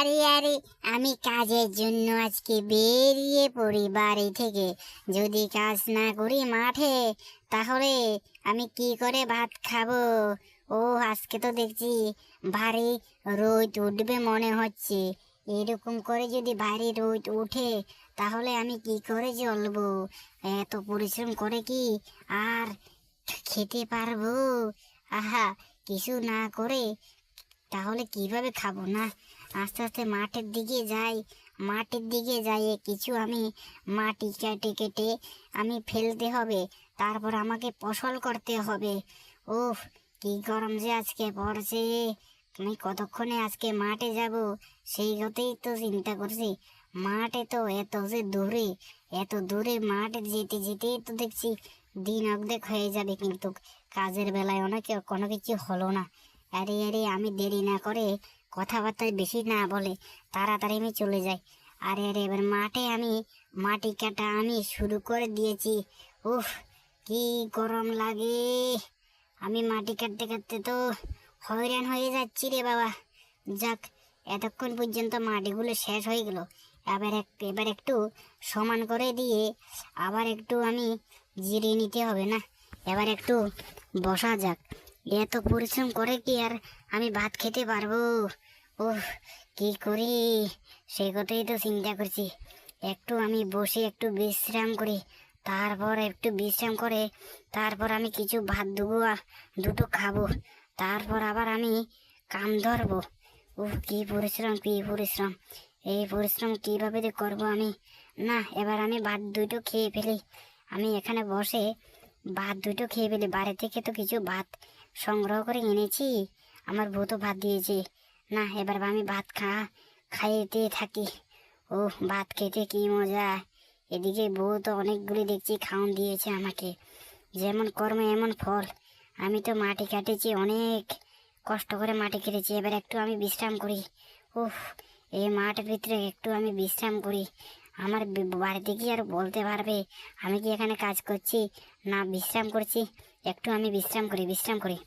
আরে আরে, আমি কাজের জন্য আজকে বেরিয়ে পড়ি বাড়ি থেকে। যদি কাজ না করি মাঠে, তাহলে আমি কি করে ভাত খাবো? ও, আজকে তো দেখছি ভারী রোদ উঠবে মনে হচ্ছে। এরকম করে যদি ভারী রোদ উঠে, তাহলে আমি কি করে জ্বলবো? এত পরিশ্রম করে কি আর খেতে পারবো? আহা, কিছু না করে তাহলে কিভাবে খাবো? না, আস্তে আস্তে মাঠের দিকে যাই কিছু আমি মাটি কেটে কেটে আমি ফেলতে হবে। তারপর আমাকে ফসল করতে হবে। ওহ, কি গরম যে আজকে পড়ছে! আমি কতক্ষণে আজকে মাঠে যাব, সেই কথাই তো চিন্তা করছি। মাঠে তো এত দূরে মাঠে যেতে যেতেই তো দেখছি দিন অর্ধেক হয়ে যাবে, কিন্তু কাজের বেলায় কোনো কিছু হলো না। আরে আরে, আমি দেরি না করে, কথাবার্তায় বেশি না বলে তাড়াতাড়ি আমি চলে যাই। আরে আরে, এবার মাটি কাটা আমি শুরু করে দিয়েছি। উফ, কি গরম লাগে! আমি মাটি কাটতে কাটতে তো হয়রান হয়ে যাচ্ছি রে বাবা। যাক, এতক্ষণ পর্যন্ত মাটিগুলো শেষ হয়ে গেল। এবার একটু সমান করে দিয়ে আবার একটু আমি জিরিয়ে নিতে হবে। না, এবার একটু বসা যাক। এত পরিশ্রম করে কি আর আমি ভাত খেতে পারবো? উফ, কি করি সেই কথাই তো চিন্তা করছি। একটু আমি বসে একটু বিশ্রাম করি, তারপর আমি কিছু ভাত দুটো খাবো, তারপর আবার আমি কাম ধরবো। উফ, কি পরিশ্রম! এই পরিশ্রম কিভাবে যে করবো আমি? না, এবার আমি ভাত দুটো খেয়ে ফেলি। আমি এখানে বসে ভাত দুটো খেয়ে ফেলি। বাড়ি থেকে তো কিছু ভাত সংগ্রহ করে এনেছি, আমার বউ তো ভাত দিয়েছে। না, এবার আমি ভাত খাইতে থাকি। ও, ভাত খেতে কি মজা! এদিকে বউ তো অনেকগুলি দেখছি খাওন দিয়েছে আমাকে। যেমন কর্ম এমন ফল। আমি তো মাটি কাটেছি, অনেক কষ্ট করে মাটি কেটেছি। এবার একটু আমি বিশ্রাম করি। উফ, এই মাঠের ভিতরে একটু আমি বিশ্রাম করি। আমার বাড়িতে কি আর বলতে পারবে আমি কি এখানে কাজ করছি না বিশ্রাম করছি? একটু আমি বিশ্রাম করি।